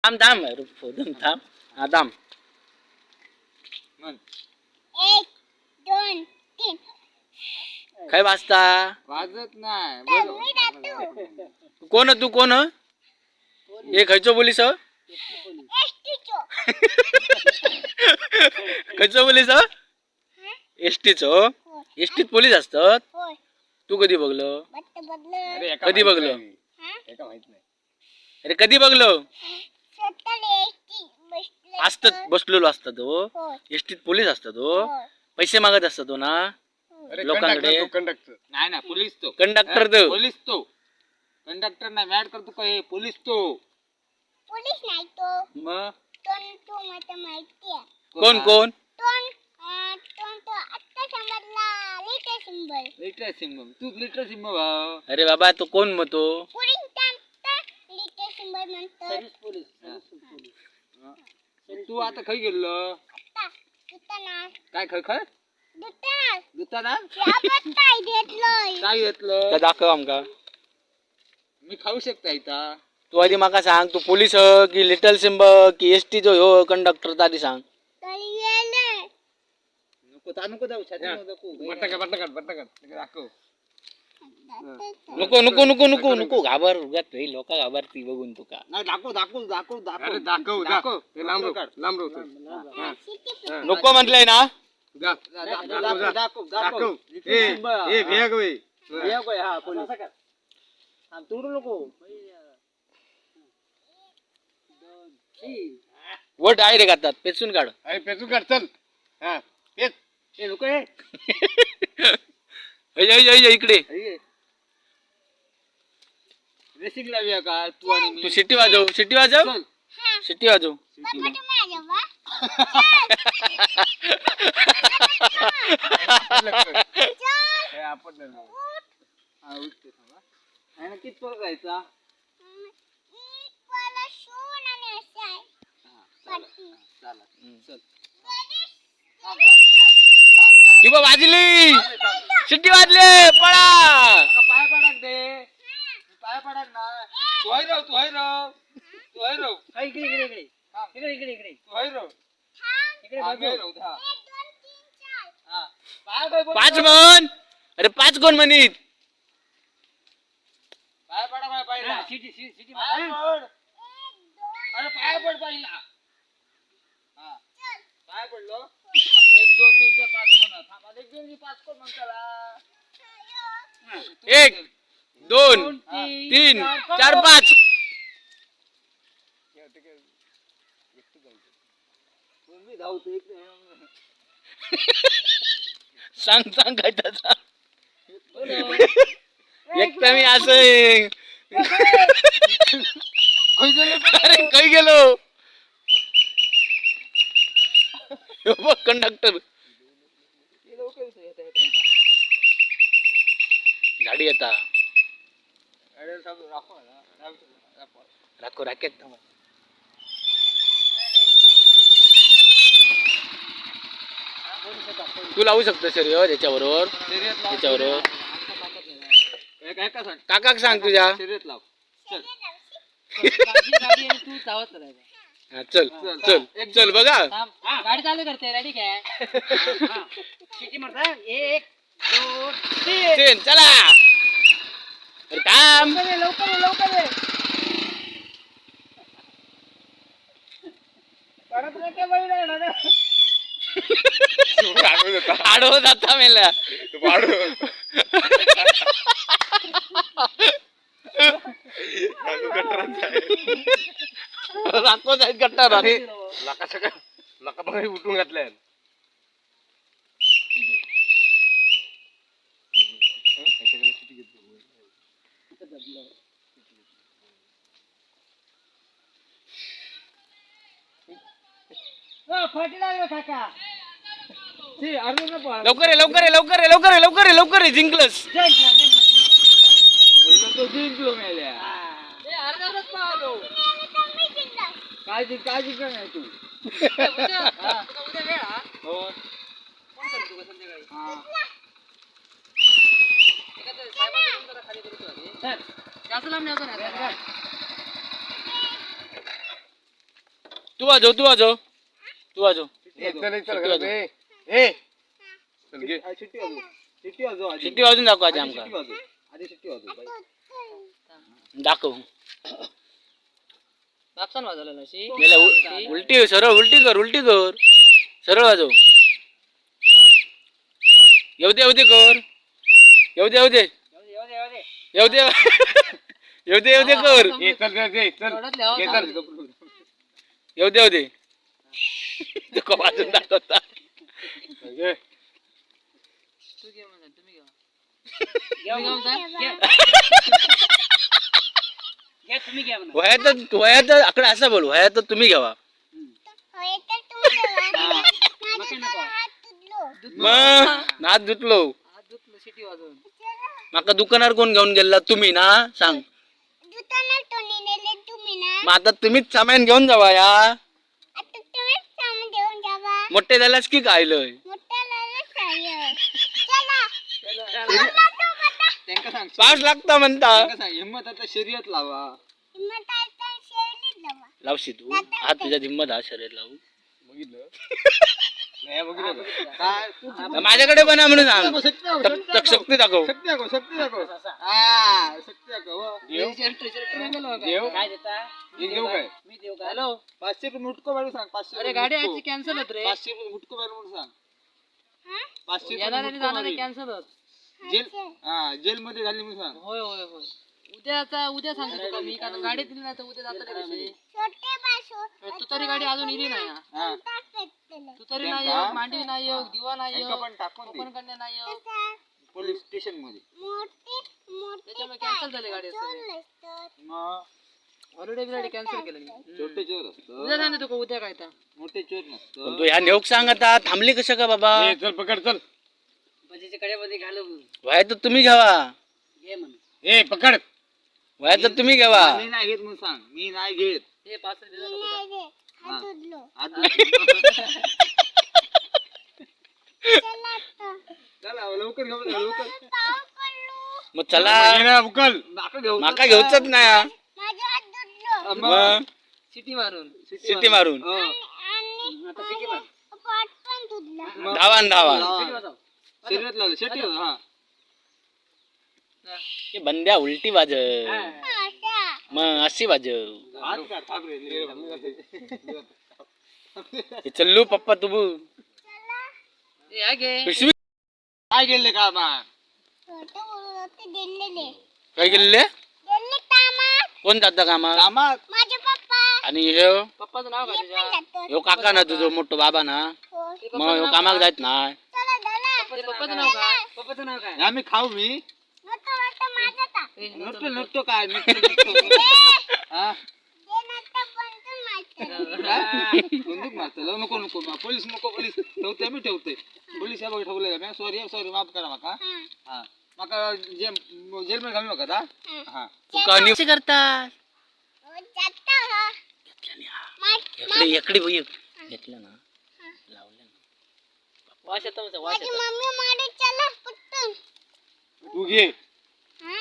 थांब थांब फोडून थांब. हा थांब. म्हण. 1 2 3 काय वाजता? वाजत नाही मी जातो कोण तू कोण? हे खयचो पोलीस? एसटीचो खयचो पोलीस? एसटीचो. एसटीत पोलीस असतात. होय तू कधी बघलो? बदल कधी बघलो? एका माहित नाही. अरे कधी बघलो? स्वतःला एसटी बसले असतात बसलेलो असतात हो. होय एसटीत पोलीस असतात हो. होय पैसे मागत असतात हो ना लोकांकडे. कंडक्टर नाही ना पोलीस तो. कंडक्टर तो. पोलीस तो. कंडक्टर नाही मॅड करतो काय पोलीस तो. पोलीस नाही तो मग तो मला माहिती आहे कोण कोण? तो आत्ता समजला लेटे सिंबल लिटर सिंबम तू लिटर सिंबम भाव. अरे बाबा तो कोण मग तो? पुढील टाइम लेटे सिंबल म्हणतो तू आता खय गेलो आत्ता दुताना काय खय खय दुताना दुताना काय घेतलंय काय घेतलं का दाखव आमका. मी खाऊ शकता इथं. तू आधी माका सांग तू पोलीस की लिटल सिंब की एसटी जो हो कंडक्टर आधी सांग. तरी गेले नको ता नको जाऊ छाती नको बट्टा दाखव. नको नको नको नको नको घाबर उगाच लोक घाबरती बघून तुका. नाही दाखव दाखव लांब नको म्हटलंय ना. दाखव ए भेग वे हा पोलीस तोडू नको. वर डायरेक्ट आता पेचून काढ. अरे पेचून काढ चल. हा पेच ए नको ए इकडे रेसिंग लावूया का तू आणि मी. तू शिट्टी वाजव शिट्टी वाजव चल. शिट्टी वाजव. बाबा तुम्ही आले वा हे आपण हा उठते थांबा. आहे ना किती परत जायचा. मला शून आणि असे आहे पाठी चला चल. किंवा वाजली शिट्टी वाजले पळा. पाय पडाक दे पाय पडाक ना. तू आहे राव तू आहे राव इकडे इकडे इकडे इकडे इकडे इकडे तू आहे राव इकडे राहू दे. 1 2 3 4 हा पाय पाय पाच म्हण. अरे पाच कोण म्हणीत. पाय पडा पाय पहिला सिटी पाय पड. अरे पाय पड पहिला. हा पाय पडलो 1 2 3 4 5 म्हणा थांबा 1 2 3 5 कोण म्हणताला. 1 2 3 4 5. मी धावतो इकडे. सांग सांग काय त्याचा. एक तर मी असं अरे काही गेलो बघ कंडक्टर गाडी येता राखो राखेत. तू लावू शकतो शरीर याच्याबरोबर याच्याबरोबर. काकाक सांग तुझ्या. शर्यत लाव चल. तू धावत राहायचा. हा, चल चल चल बघा. गाडी चालू करते रेडी काय शिटी मारता 1 2 3 चल चला. अरे थांब. लवकर परत रे के बैल आहे ना. आडो जाता मेला. राखो जायत गट्टा राखे. लका बघा उठून घातलाय. फाटी लागलो काका. लवकर आहे लवकर आहे लवकर आहे लवकर आहे लवकर आहे लवकर आहे जिंकलंस. तो जिंकलो मेल्या. अर्धाच पाहलो. काळजी काय नाही तू. उद्या वेळ हा. हो फोन करतो संध्याकाळी. हा साहेबांकडून जरा खाली करतो. जास्त लांब नाही. तू वाजव तू वाजव तू वाजव शिट्टी वाजव आधी. शिट्टी वाजून दाखव आधी आधी आमका शिट्टी वाजव. आधी शिट्टी वाजव बाई. दाखव बापसान वाजवलं ना शी. गेला उलटी सरळ उलटी कर सरळ वाजव येऊ दे कर येऊ दे येऊ दे. येऊ दे येऊ दे कर एवढंच लिहावं सांग. येऊ दे तुका वाजून दाखवता तू घे म्हणा, तुम्ही घ्या. घ्या म्हणता, घ्या. घ्या, तुम्ही घ्या म्हणा. वयात आकडे असं बोल वयात तुम्ही घ्यावा होय तर तुम्ही जेवा. मग माझ्या नको. हात तुटलो. मग नात धुतलो हात धुतलं शिटी वाजवून. माका दुकानावर कोण घेऊन गेला तुम्ही ना सांग दुकानात टोनी नेले तुम्ही ना. मग आता तुम्हीच सामान घेऊन जावा या आता तुम्हीच सामान घेऊन जावा. मोठे झाल्यास की कायलंय मोठ्याला सांग. चला. त्यांका सांग पास लागता म्हणता त्यांका सांग हिम्मत आता शर्यत लावा. हिम्मत आहे तर शेवलीच जावा. लावशी तू हा तुझ्या हिंमत हा शरीर लावू बघितलं नाही बघितलं काय तू माझ्याकडे पण आहे म्हणून सांग शक्ती दाखव, शक्ती दाखव शक्ती दाखव शक्ती दाखव हा शक्ती दाखव हो. देव काय देता? एक देऊ काय मी देऊ का? हॅलो 500 रुपये मुटको मारून सांग 500 अरे गाडी आजची कॅन्सल होत रे. 500 रुपये मुटको मारून म्हणून सांग हा? 500 रुपये येणारे मुटको जाणारे मारी. कॅन्सल होत. जेल हा जेल मध्ये झाली म्हणून सांग होय होय होय. उद्या सांगतो तुका मी, कारण गाडी दिली नाही तर उद्या जाता कसे. छोटे बासू. तू तरी गाडी अजून इली नाही हा. हा तू तरी नाही येऊ, मांडवी नाही येऊ, दिवा नाही त्यांका येऊ, पण टाकून दे ओपन कन्या नाही येऊ. पोलीस स्टेशन मध्ये मोठी त्याच्यामुळे कॅन्सल झाली गाडी सगळी. मग हॉलिडे बिलिडे कॅन्सल केलं. छोटे चोर असत उद्या सांगतो तुका उद्या काय तर. मोठे चोर पण नसतं तू ह्या नेऊक सांग आता थांबली कसं का बाबा चल पकड चल भजीच्या कड्यामध्ये घालू वयात तुम्ही घ्यावा घे म्हण. ए पकड वयात तुम्ही घ्यावा मी नाही घेत म्हणून सांग मी नाही घेत हे पार्सल भिजत नको. हात उडलो. आज चला लवकर घेऊन जा, लवकर पाव पडलो. मग चला उकल माका घेऊ माका घेऊच नाही माझा हात दुडलो. मग शिटी मारून. शिट्टी मारून आणि आता शिटी मार. पाठ पण तुडला. धावा शिटी वाजव. शरीरात लागलं शेटी हा हे बंद्या उलटी वाजव अशा. मग अशी वाजव हात का थांब रे हे चल्लू पप्पा तू हे आहे घे. पिशवी काय गेले का मा छोटे बोललो ते दिलेले. काय गेले दिले कामात. कोण जाता कामात कामात माझे पप्पा. आणि ह्यो पप्पाचं नाव काय हे पण तुझ्या? जातो. ह्यो काका ना तुझो मोठो बाबा ना हो. मग ह्यो कामाक जायत नाही चला चला. पप्पाचं नाव काय? पप्पाचं नाव काय? आम्ही खाऊ मी मोठं माझा का. ए, नटतो नटतो काय नटतो हा हे नंतर पण माहिती. बंदूक मारतो नको नको पोलीस नको पोलीस ठेवते मी ठेवते पोलीस हे बघ ठेवले मी सॉरी माफ करा माका हा माका जेल मध्ये घालू नका हा तू कहाणी कशी करतात जाता हा. इकडे इकडे बघ घेतलं ना लावलं ना वास येतो म्हणतो, वास माझी येतो. मम्मी मारे चला पटकन. तू घे हा?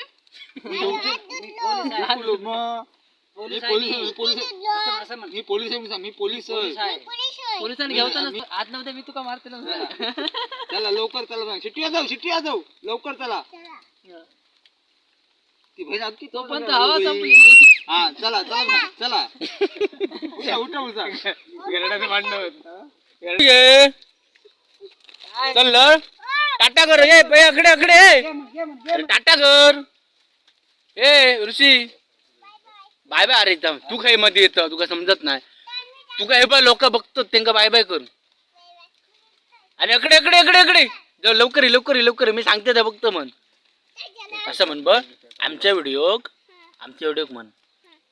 माझा हात दुडलो. मग पोलीस मी आहे पोलीस मी. पोलीस असं- असं म्हण. मी पोलीस आहे म्हणून सांग मी पोलीस आहे पोलीस आहे. पोलीस होय. पोलिसांनी घ्यायचं नसतं. आत नव्हते मी तुका मारते ना. चला लवकर चला सांग शिट्टी वाजव लवकर चला ती बहीण आत की तो पण हवा संपली. हा चला चला सांग, चला उठा उठा गरडाचं भांडण ये. चल टाटा कर ये पे अकडे अकडे अरे टाटा कर ए ऋषी बाय बाय अरे इथं तू काही मध्ये येतं तुका समजत नाही तू काय हे बघ लोक बघतो त्यांना बाय बाय कर आणि अकडे अकडे अकडे अकडे जाऊ लवकर ये, लवकर ये, लवकर ये. मी सांगते ते बघतो म्हण असं म्हण बघ आमच्या व्हिडिओ म्हण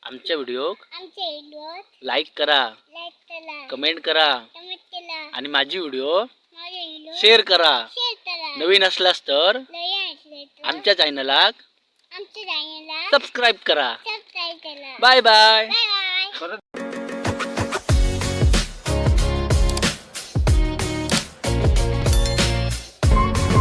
आमच्या व्हिडिओ आमच्या व्हिडिओ लाईक करा लाईक करा. कमेंट करा कमेंट केला. आणि माझी व्हिडिओ माझे व्हिडिओ शेअर करा शेअर करा. नवीन असलास तर नवीन असले तर आमच्या चॅनलला आमच्या चॅनलला सबस्क्राईब करा सबस्क्राईब करा. Bye bye bye bye.